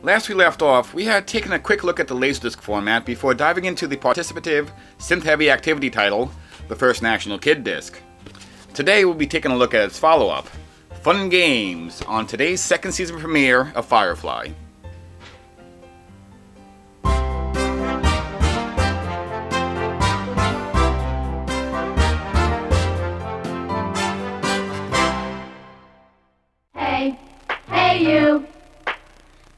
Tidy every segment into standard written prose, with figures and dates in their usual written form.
Last we left off, we had taken a quick look at the Laserdisc format before diving into the participative, synth-heavy activity title, the first National Kid Disc. Today we'll be taking a look at its follow-up, Fun and Games, on today's second season premiere of Firefly. Hey you,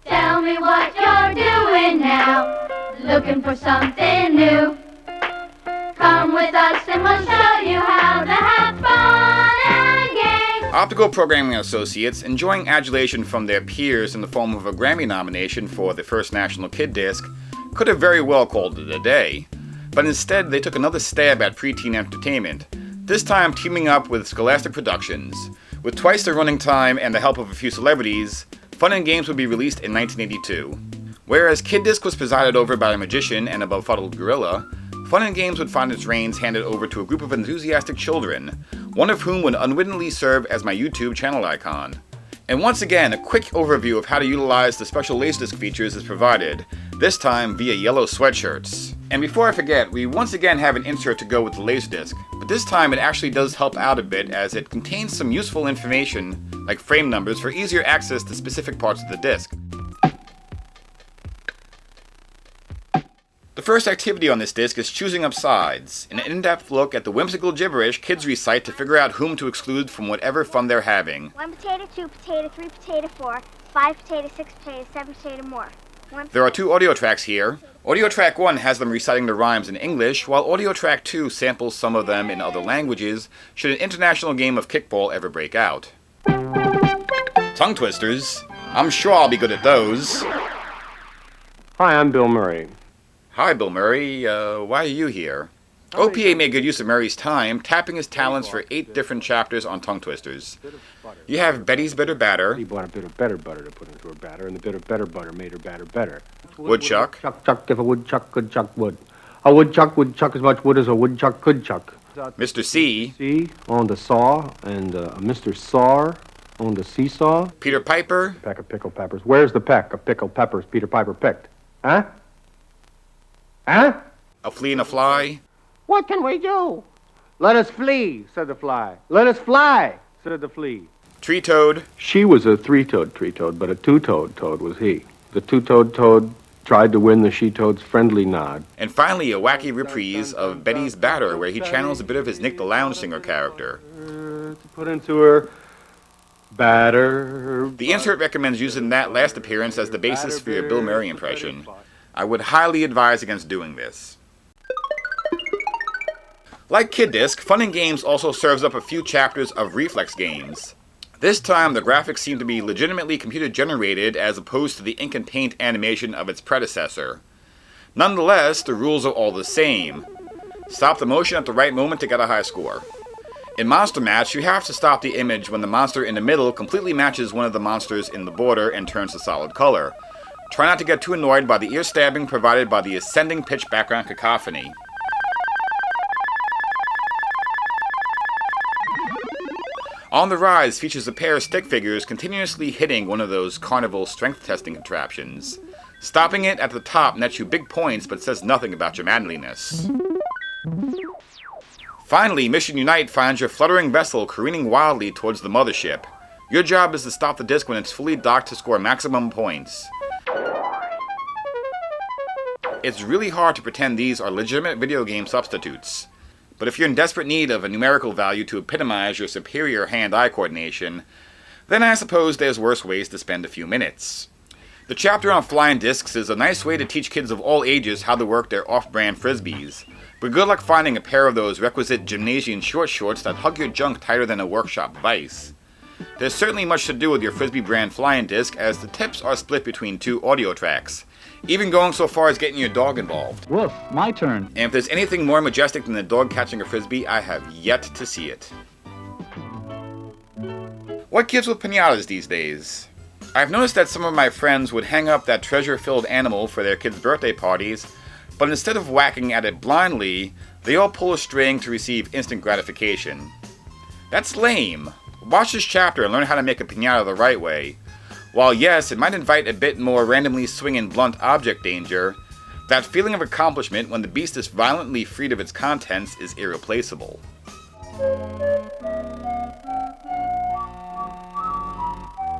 tell me what you're doing now, looking for something new. Come with us and we'll show you how to have fun and games. Optical Programming Associates, enjoying adulation from their peers in the form of a Grammy nomination for the first National Kid Disc, could have very well called it a day. But instead they took another stab at preteen entertainment, this time teaming up with Scholastic Productions. With twice the running time and the help of a few celebrities, Fun and Games would be released in 1982. Whereas Kid Disc was presided over by a magician and a befuddled gorilla, Fun and Games would find its reins handed over to a group of enthusiastic children, one of whom would unwittingly serve as my YouTube channel icon. And once again, a quick overview of how to utilize the special Laserdisc features is provided, this time via yellow sweatshirts. And before I forget, we once again have an insert to go with the Laserdisc, but this time it actually does help out a bit as it contains some useful information, like frame numbers, for easier access to specific parts of the disc. The first activity on this disc is choosing up sides, an in-depth look at the whimsical gibberish kids recite to figure out whom to exclude from whatever fun they're having. 1 potato, 2 potato, 3 potato, 4, 5 potato, 6 potato, 7 potato, more. There are 2 audio tracks here. Audio track 1 has them reciting the rhymes in English, while audio track 2 samples some of them in other languages, should an international game of kickball ever break out. Tongue twisters. I'm sure I'll be good at those. Hi, I'm Bill Murray. Hi, Bill Murray. Why are you here? OPA made good use of Murray's time, tapping his talents for 8 different chapters on tongue twisters. You have Betty's Bitter Batter. He bought a bit of better butter to put into her batter, and the bit of better butter made her batter better. Woodchuck. Chuck, chuck, if a woodchuck could chuck wood. A woodchuck would chuck as much wood as a woodchuck could chuck. Mr. C. C on the saw, and Mr. Saw on the seesaw. Peter Piper. Peck of pickled peppers. Where's the peck of pickled peppers Peter Piper picked? Huh? Huh? A Flea and a Fly. What can we do? Let us flee, said the fly. Let us fly, said the flea. Tree Toad. She was a 3-toed tree toad, but a 2-toed toad was he. The 2-toed toad tried to win the she-toad's friendly nod. And finally, a wacky reprise of Betty's Batter, where he channels a bit of his Nick the Lounge Singer character. To put into her batter. The insert recommends using that last appearance as the basis for your Bill Murray impression. I would highly advise against doing this. Like Kid Disc, Fun and Games also serves up a few chapters of reflex games. This time, the graphics seem to be legitimately computer-generated as opposed to the ink and paint animation of its predecessor. Nonetheless, the rules are all the same. Stop the motion at the right moment to get a high score. In Monster Match, you have to stop the image when the monster in the middle completely matches one of the monsters in the border and turns a solid color. Try not to get too annoyed by the ear stabbing provided by the ascending pitch background cacophony. On the Rise features a pair of stick figures continuously hitting one of those carnival strength testing contraptions. Stopping it at the top nets you big points but says nothing about your manliness. Finally, Mission Unite finds your fluttering vessel careening wildly towards the mothership. Your job is to stop the disc when it's fully docked to score maximum points. It's really hard to pretend these are legitimate video game substitutes. But if you're in desperate need of a numerical value to epitomize your superior hand-eye coordination, then I suppose there's worse ways to spend a few minutes. The chapter on flying discs is a nice way to teach kids of all ages how to work their off-brand frisbees, but good luck finding a pair of those requisite gymnasium short shorts that hug your junk tighter than a workshop vice. There's certainly much to do with your frisbee brand flying disc, as the tips are split between 2 audio tracks, even going so far as getting your dog involved. Woof, my turn. And if there's anything more majestic than a dog catching a frisbee, I have yet to see it. What gives with piñatas these days? I've noticed that some of my friends would hang up that treasure-filled animal for their kids' birthday parties, but instead of whacking at it blindly, they all pull a string to receive instant gratification. That's lame. Watch this chapter and learn how to make a piñata the right way. While yes, it might invite a bit more randomly swinging blunt object danger, that feeling of accomplishment when the beast is violently freed of its contents is irreplaceable.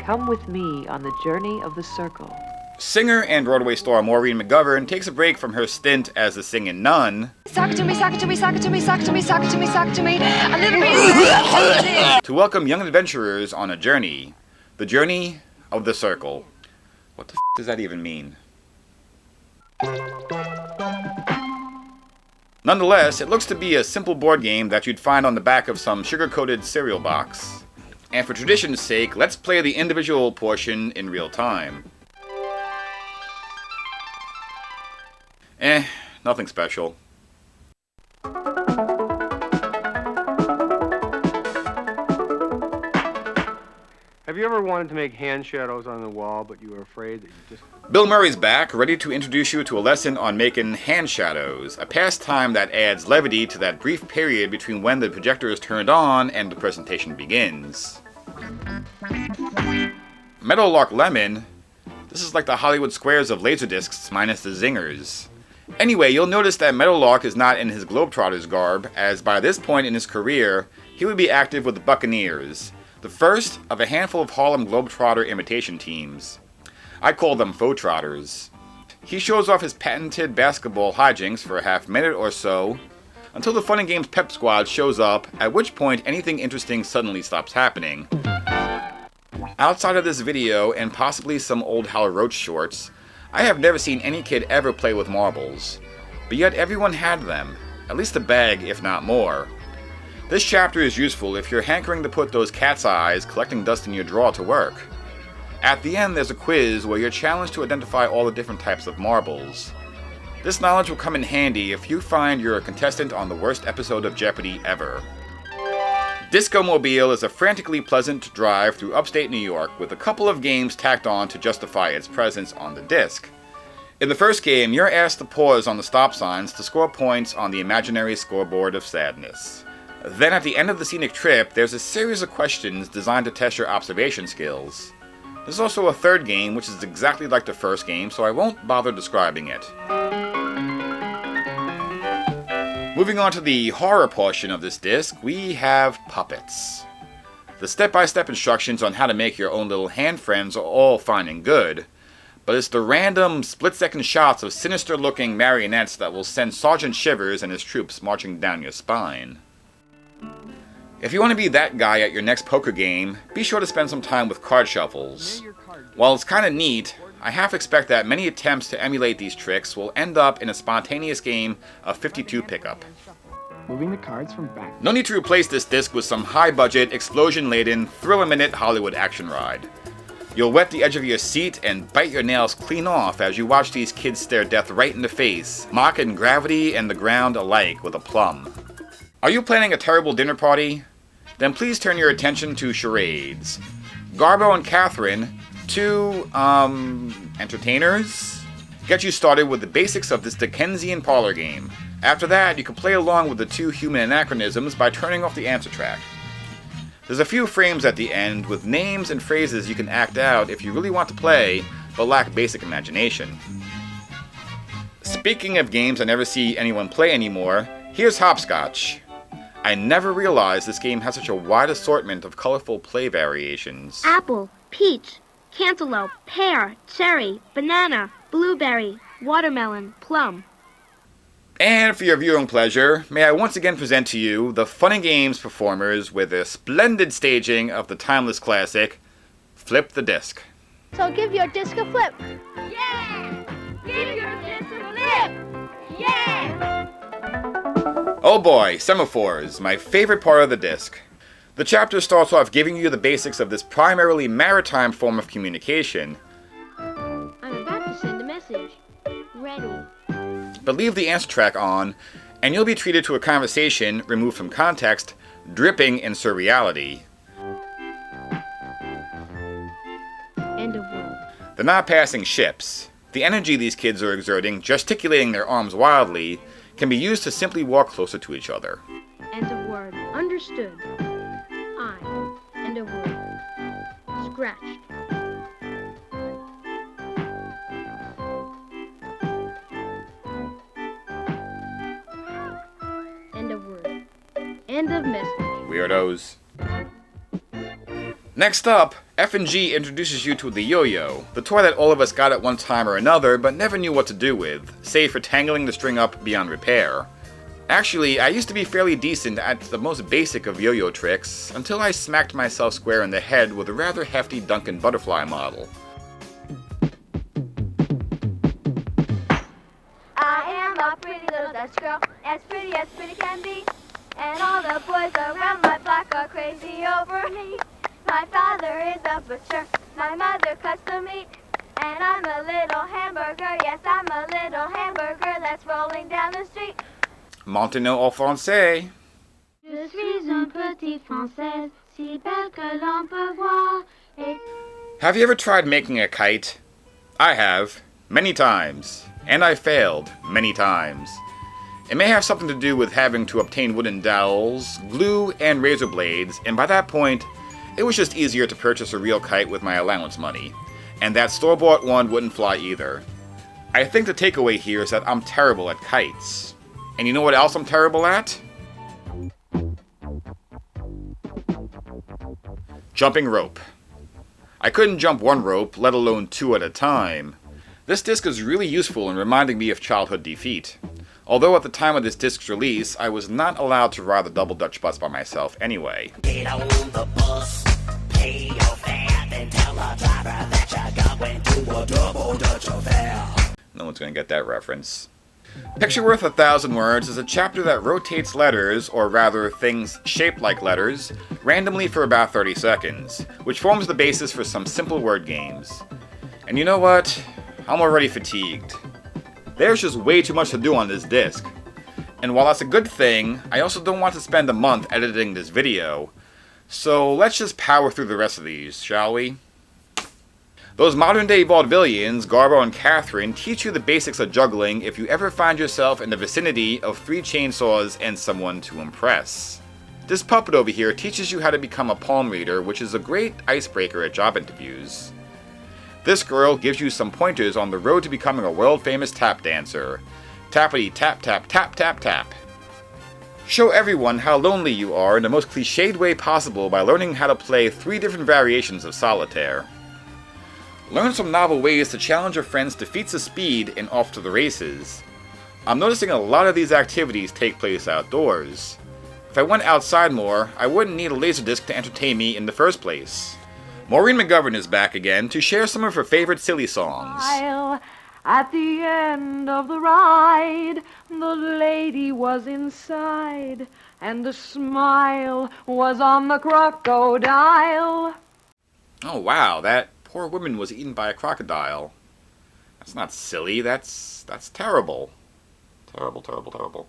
Come with me on the journey of the circle. Singer and Broadway star Maureen McGovern takes a break from her stint as the singing nun Sock it to me, sock it to me, sock it to me, sock it to me, sock it to me, sock it to me. A little bit. to welcome young adventurers on a journey. The journey of the circle. What the f does that even mean? Nonetheless, it looks to be a simple board game that you'd find on the back of some sugar-coated cereal box. And for tradition's sake, let's play the individual portion in real time. Nothing special. Have you ever wanted to make hand shadows on the wall, but you were afraid that you just... Bill Murray's back, ready to introduce you to a lesson on making hand shadows, a pastime that adds levity to that brief period between when the projector is turned on and the presentation begins. Meadowlark Lemon, this is like the Hollywood squares of Laserdiscs minus the zingers. Anyway, you'll notice that Meadowlark is not in his Globetrotters garb, as by this point in his career, he would be active with the Buccaneers, the first of a handful of Harlem Globetrotter imitation teams. I call them faux trotters. He shows off his patented basketball hijinks for a half minute or so, until the Fun and Games Pep Squad shows up, at which point anything interesting suddenly stops happening. Outside of this video, and possibly some old Hal Roach shorts, I have never seen any kid ever play with marbles, but yet everyone had them, at least a bag if not more. This chapter is useful if you're hankering to put those cat's eyes collecting dust in your drawer to work. At the end there's a quiz where you're challenged to identify all the different types of marbles. This knowledge will come in handy if you find you're a contestant on the worst episode of Jeopardy ever. Disco Mobile is a frantically pleasant drive through upstate New York with a couple of games tacked on to justify its presence on the disc. In the first game, you're asked to pause on the stop signs to score points on the imaginary scoreboard of sadness. Then at the end of the scenic trip, there's a series of questions designed to test your observation skills. There's also a third game which is exactly like the first game, so I won't bother describing it. Moving on to the horror portion of this disc, we have puppets. The step-by-step instructions on how to make your own little hand friends are all fine and good, but it's the random split-second shots of sinister-looking marionettes that will send Sergeant Shivers and his troops marching down your spine. If you want to be that guy at your next poker game, be sure to spend some time with card shuffles. While it's kinda neat, I half expect that many attempts to emulate these tricks will end up in a spontaneous game of 52 pickup. Moving the cards from back. No need to replace this disc with some high-budget, explosion-laden, thrill-a-minute Hollywood action ride. You'll wet the edge of your seat and bite your nails clean off as you watch these kids stare death right in the face, mocking gravity and the ground alike with aplomb. Are you planning a terrible dinner party? Then please turn your attention to charades. Garbo and Catherine, two, entertainers, get you started with the basics of this Dickensian parlor game. After that, you can play along with the two human anachronisms by turning off the answer track. There's a few frames at the end with names and phrases you can act out if you really want to play, but lack basic imagination. Speaking of games I never see anyone play anymore, here's Hopscotch. I never realized this game has such a wide assortment of colorful play variations. Apple, peach, cantaloupe, pear, cherry, banana, blueberry, watermelon, plum. And for your viewing pleasure, may I once again present to you the Fun and Games performers with their splendid staging of the timeless classic, Flip the Disc. So give your disc a flip. Yeah! Give your disc a flip! Yeah! Oh boy, semaphores, my favorite part of the disc. The chapter starts off giving you the basics of this primarily maritime form of communication. I'm about to send a message. Ready. But leave the answer track on, and you'll be treated to a conversation removed from context, dripping in surreality. End of world. They're not passing ships. The energy these kids are exerting, gesticulating their arms wildly, can be used to simply walk closer to each other. End of word. Understood. I. End of word. Scratched. End of mystery. Weirdos. Next up, F&G introduces you to the yo-yo, the toy that all of us got at one time or another but never knew what to do with, save for tangling the string up beyond repair. Actually, I used to be fairly decent at the most basic of yo-yo tricks, until I smacked myself square in the head with a rather hefty Duncan butterfly model. I am a pretty little Dutch girl, as pretty can be. And all the boys around my block are crazy over me. My father is a butcher, my mother cuts the meat. And I'm a little hamburger, yes, I'm a little hamburger that's rolling down the street. Maintenant en français. Je suis une petite française, si belle que l'on peut voir. Have you ever tried making a kite? I have, many times, and I failed many times. It may have something to do with having to obtain wooden dowels, glue, and razor blades, and by that point, it was just easier to purchase a real kite with my allowance money, and that store-bought one wouldn't fly either. I think the takeaway here is that I'm terrible at kites. And you know what else I'm terrible at? Jumping rope. I couldn't jump one rope, let alone two at a time. This disc is really useful in reminding me of childhood defeat. Although at the time of this disc's release, I was not allowed to ride the double Dutch bus by myself anyway. Get on the bus, pay your fare, then tell the driver that you're going to a double Dutch affair. No one's going to get that reference. Picture Worth 1,000 Words is a chapter that rotates letters, or rather things shaped like letters, randomly for about 30 seconds, which forms the basis for some simple word games. And you know what? I'm already fatigued. There's just way too much to do on this disc. And while that's a good thing, I also don't want to spend a month editing this video. So let's just power through the rest of these, shall we? Those modern-day vaudevillians, Garbo and Catherine, teach you the basics of juggling if you ever find yourself in the vicinity of 3 chainsaws and someone to impress. This puppet over here teaches you how to become a palm reader, which is a great icebreaker at job interviews. This girl gives you some pointers on the road to becoming a world-famous tap dancer. Tappity tap tap tap tap tap. Show everyone how lonely you are in the most cliched way possible by learning how to play 3 different variations of solitaire. Learn some novel ways to challenge your friends to feats of speed and off to the races. I'm noticing a lot of these activities take place outdoors. If I went outside more, I wouldn't need a Laserdisc to entertain me in the first place. Maureen McGovern is back again to share some of her favorite silly songs. At the end of the ride, the lady was inside, and the smile was on the crocodile. Oh wow, that poor woman was eaten by a crocodile. That's not silly, that's terrible. Terrible, terrible, terrible.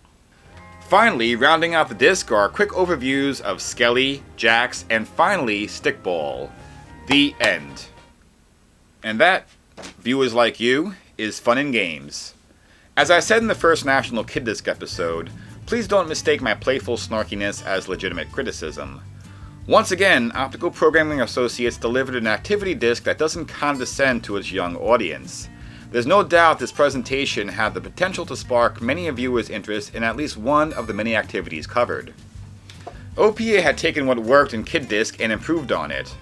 Finally, rounding out the disc are quick overviews of Skelly, Jax, and finally, Stickball. The end. And that, viewers like you, is fun and games. As I said in the first National Kid Disc episode, please don't mistake my playful snarkiness as legitimate criticism. Once again, Optical Programming Associates delivered an activity disc that doesn't condescend to its young audience. There's no doubt this presentation had the potential to spark many a viewer's interest in at least one of the many activities covered. OPA had taken what worked in Kid Disc and improved on it.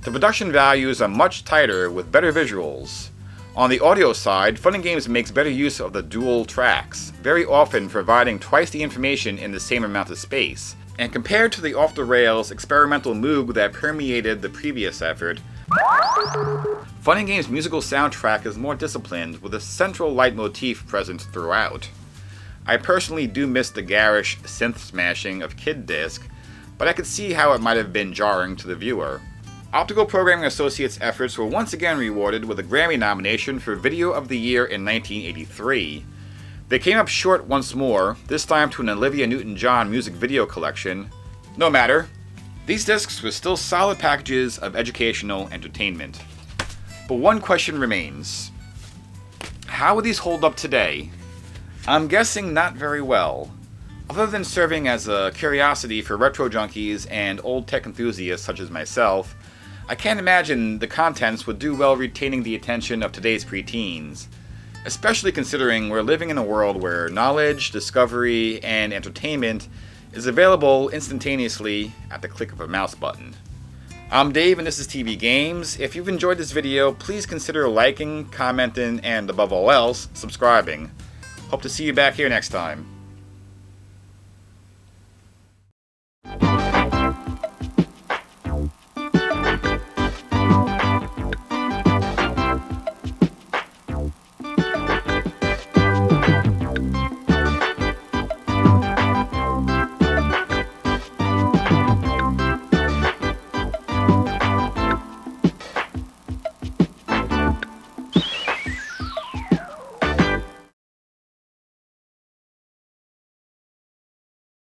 The production values are much tighter with better visuals. On the audio side, Fun and Games makes better use of the dual tracks, very often providing twice the information in the same amount of space. And compared to the off-the-rails experimental moog that permeated the previous effort, Fun and Games' musical soundtrack is more disciplined, with a central leitmotif present throughout. I personally do miss the garish synth smashing of Kid Disc, but I could see how it might have been jarring to the viewer. Optical Programming Associates' efforts were once again rewarded with a Grammy nomination for Video of the Year in 1983. They came up short once more, this time to an Olivia Newton-John music video collection. No matter, these discs were still solid packages of educational entertainment. But one question remains. How would these hold up today? I'm guessing not very well. Other than serving as a curiosity for retro junkies and old tech enthusiasts such as myself, I can't imagine the contents would do well retaining the attention of today's preteens. Especially considering we're living in a world where knowledge, discovery, and entertainment is available instantaneously at the click of a mouse button. I'm Dave and this is TeeVee Games. If you've enjoyed this video, please consider liking, commenting, and above all else, subscribing. Hope to see you back here next time.